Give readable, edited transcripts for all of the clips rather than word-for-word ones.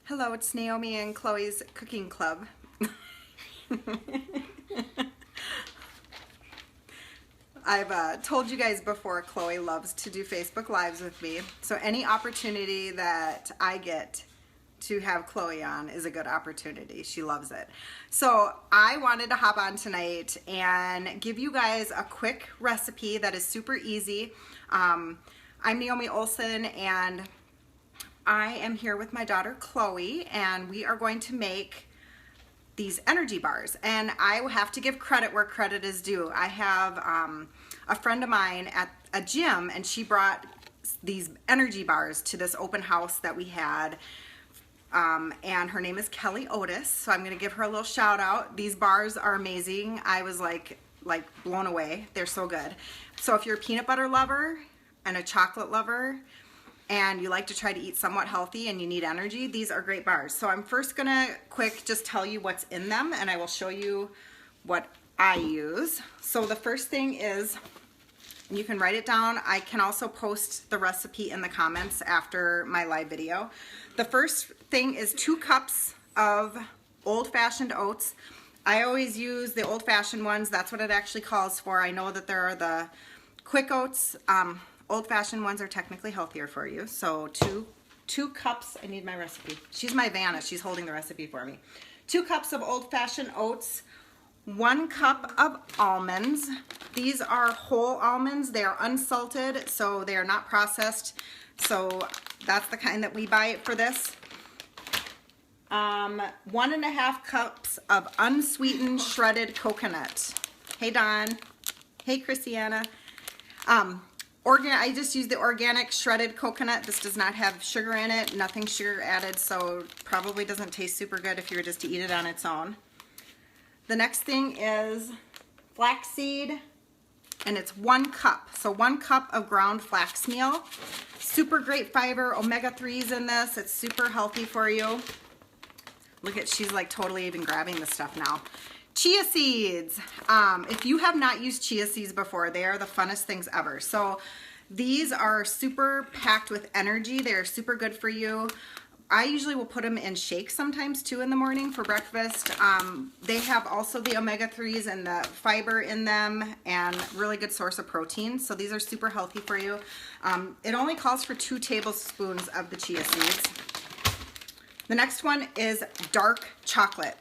Hello, it's Naomi and Chloe's Cooking Club. I've told you guys before, Chloe loves to do Facebook Lives with me. So any opportunity that I get to have Chloe on is a good opportunity. She loves it. So I wanted to hop on tonight and give you guys a quick recipe that is super easy. I'm Naomi Olson, and I am here with my daughter Chloe, and we are going to make these energy bars. And I will have to give credit where credit is due. I have a friend of mine at a gym, and she brought these energy bars to this open house that we had. And her name is Kelly Otis, so I'm going to give her a little shout out. These bars are amazing. I was like blown away. They're so good. So if you're a peanut butter lover and a chocolate lover, and you like to try to eat somewhat healthy and you need energy, these are great bars. So I'm first gonna just tell you what's in them, and I will show you what I use. So the first thing is, you can write it down. I can also post the recipe in the comments after my live video. The first thing is 2 cups of old-fashioned oats. I always use the old-fashioned ones. That's what it actually calls for. I know that there are the quick oats. Old-fashioned ones are technically healthier for you. So two cups, I need my recipe. She's my Vanna, she's holding the recipe for me. 2 cups of old-fashioned oats, 1 cup of almonds. These are whole almonds. They are unsalted, so they are not processed. So that's the kind that we buy for this. 1.5 cups of unsweetened shredded coconut. Hey Don. Hey Christiana. I just use the organic shredded coconut. This does not have sugar in it, nothing sugar added, so probably doesn't taste super good if you were just to eat it on its own. The next thing is flaxseed, and it's 1 cup. So 1 cup of ground flax meal. Super great fiber, omega-3s in this. It's super healthy for you. Look at, she's like totally even grabbing the stuff now. Chia seeds. If you have not used chia seeds before, they are the funnest things ever. So these are super packed with energy. They're super good for you. I usually will put them in shakes sometimes too in the morning for breakfast. They have also the omega-3s and the fiber in them, and really good source of protein. So these are super healthy for you. It only calls for 2 tablespoons of the chia seeds. The next one is dark chocolate.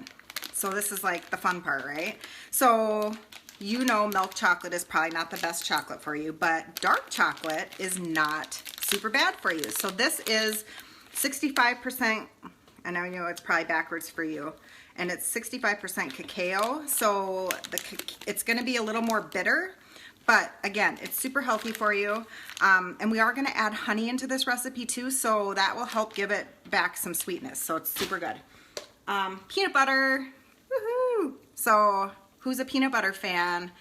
So this is like the fun part, right? So you know milk chocolate is probably not the best chocolate for you, but dark chocolate is not super bad for you. So this is 65%, and I know it's probably backwards for you, and it's 65% cacao. So it's gonna be a little more bitter, but again, it's super healthy for you. And we are gonna add honey into this recipe too, so that will help give it back some sweetness. So it's super good. Peanut butter. Woohoo! So, who's a peanut butter fan?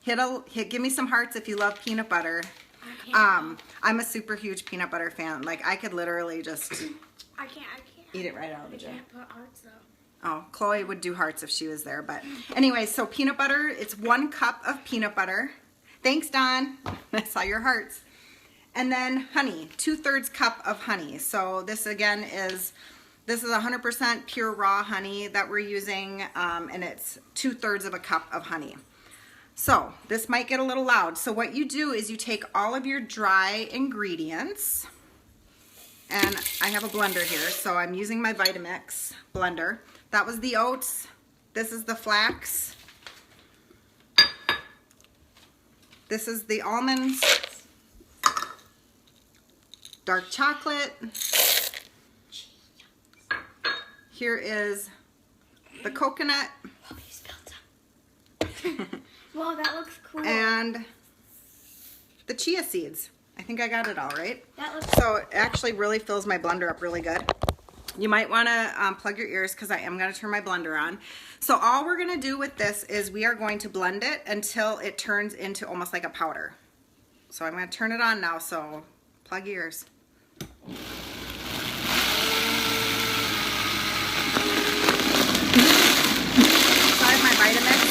Give me some hearts if you love peanut butter. I'm a super huge peanut butter fan. Like, I could literally just I can't eat it right out of the jar. I can't put hearts though. Oh, Chloe would do hearts if she was there. But anyway, so peanut butter, it's 1 cup of peanut butter. Thanks, Don. I saw your hearts. And then honey, 2/3 cup of honey. So this again is 100% pure raw honey that we're using, and it's 2/3 of a cup of honey. So this might get a little loud. So what you do is you take all of your dry ingredients, and I have a blender here, so I'm using my Vitamix blender. That was the oats. This is the flax. This is the almonds. Dark chocolate. Here is the coconut. Oh, you spilled some. Wow, that looks cool. And the chia seeds. I think I got it all right. That looks So it actually really fills my blender up really good. You might want to plug your ears because I am going to turn my blender on. So all we're going to do with this is we are going to blend it until it turns into almost like a powder. So I'm going to turn it on now, so plug your ears. My Vitamix.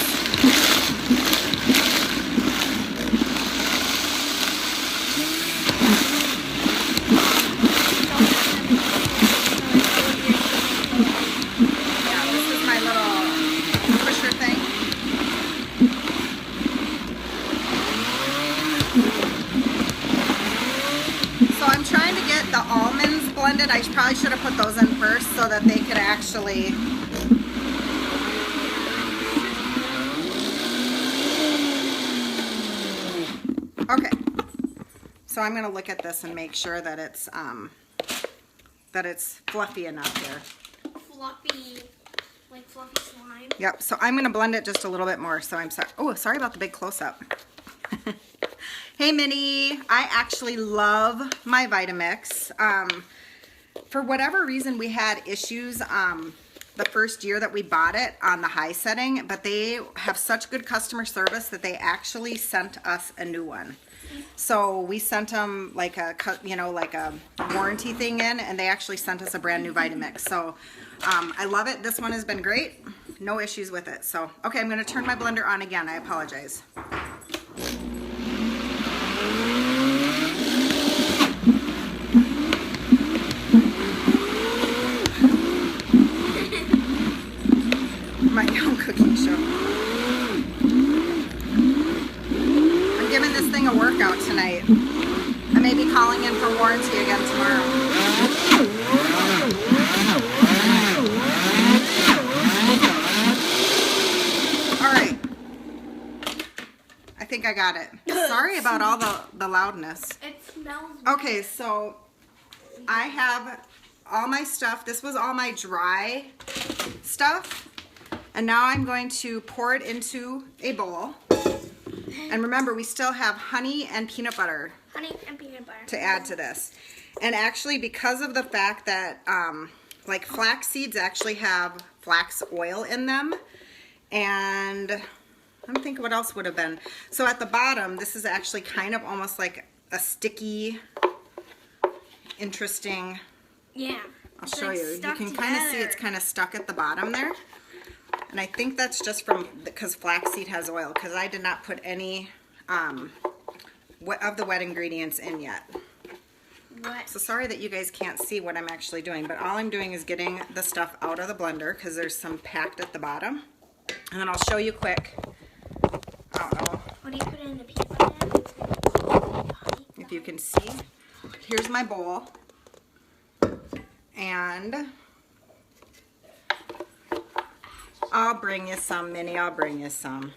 almonds blended. I probably should have put those in first so that they could actually... Okay, so I'm going to look at this and make sure that it's fluffy enough here. Fluffy, like fluffy slime. Yep, so I'm going to blend it just a little bit more. So I'm sorry. Oh, sorry about the big close-up. Hey, Minnie. I actually love my Vitamix. For whatever reason, we had issues the first year that we bought it on the high setting, but they have such good customer service that they actually sent us a new one. So we sent them like a warranty thing in, and they actually sent us a brand new Vitamix. So I love it. This one has been great. No issues with it. So, okay, I'm going to turn my blender on again. I apologize. My own cooking show. I'm giving this thing a workout tonight. I may be calling in for warranty again tomorrow. Alright. I think I got it. Sorry about all the loudness. It smells Okay, so I have all my stuff. This was all my dry stuff. And now I'm going to pour it into a bowl. And remember, we still have honey and peanut butter. honey and peanut butter To add to this. And actually, because of the fact that like flax seeds actually have flax oil in them. And I'm thinking what else would have been. So at the bottom, this is actually kind of almost like a sticky, interesting. Yeah. I'll show you. You can kind of see it's kind of stuck at the bottom there. And I think that's just because flaxseed has oil, because I did not put any of the wet ingredients in yet. What? So sorry that you guys can't see what I'm actually doing, but all I'm doing is getting the stuff out of the blender because there's some packed at the bottom. And then I'll show you quick. I don't know What do you put in the peanut butter? if you can see. Here's my bowl. And I'll bring you some, Minnie. I'll bring you some.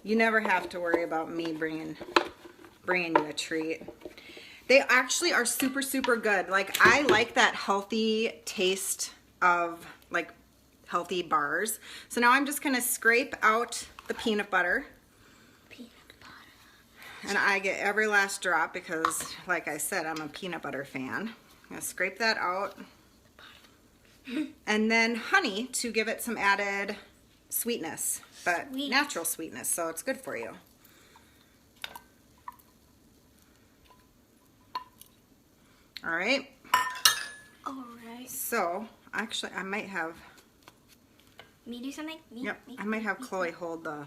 You never have to worry about me bringing you a treat. They actually are super, super good. Like, I like that healthy taste of, like, healthy bars. So now I'm just going to scrape out the peanut butter. Peanut butter. And I get every last drop because, like I said, I'm a peanut butter fan. I'm going to scrape that out. And then honey to give it some added sweetness, but Sweet. natural sweetness, so it's good for you. All right. All right. So, actually, I might have... Me do something? Me? Yep, Me? I might have Chloe hold the...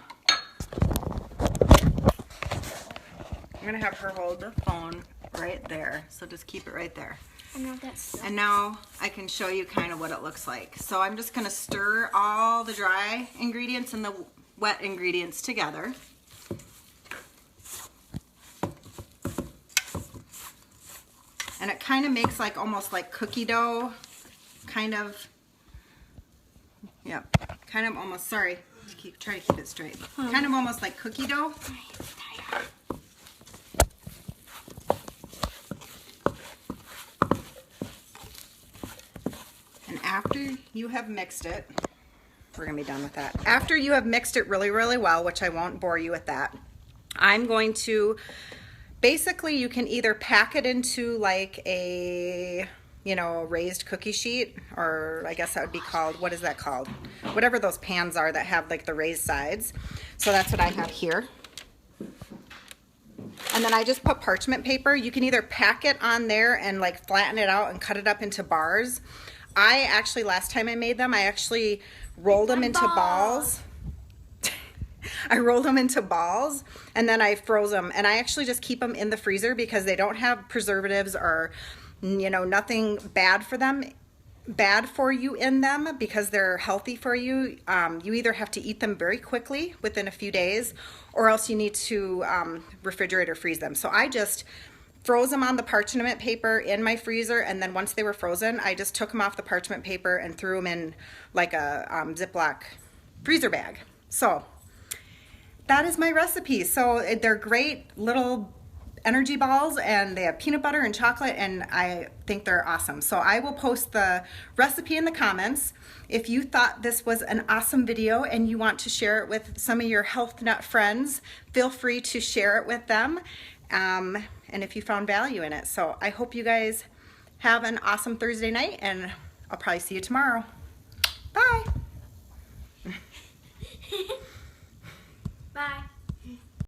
I'm going to have her hold the phone right there, so just keep it right there. I know that's... And now I can show you kind of what it looks like. So I'm just going to stir all the dry ingredients and the wet ingredients together. And it kind of makes like almost like cookie dough, kind of. Yep, kind of almost, sorry, try to keep it straight. Kind of almost like cookie dough. And after you have mixed it, we're gonna be done with that. After you have mixed it really, really well, which I won't bore you with that, I'm going to, basically you can either pack it into like a, you know, raised cookie sheet, or I guess that would be called, what is that called? Whatever those pans are that have like the raised sides. So that's what I have here. And then I just put parchment paper. You can either pack it on there and like flatten it out and cut it up into bars. I actually, last time I made them, I actually rolled them into balls. I rolled them into balls and then I froze them, and I actually just keep them in the freezer because they don't have preservatives or, you know, nothing bad for you in them, because they're healthy for you. You either have to eat them very quickly within a few days, or else you need to refrigerate or freeze them. So I just froze them on the parchment paper in my freezer, and then once they were frozen, I just took them off the parchment paper and threw them in like a Ziploc freezer bag. So that is my recipe. So they're great little energy balls, and they have peanut butter and chocolate, and I think they're awesome. So I will post the recipe in the comments. If you thought this was an awesome video and you want to share it with some of your health nut friends, feel free to share it with them. And if you found value in it. So I hope you guys have an awesome Thursday night, and I'll probably see you tomorrow. Bye.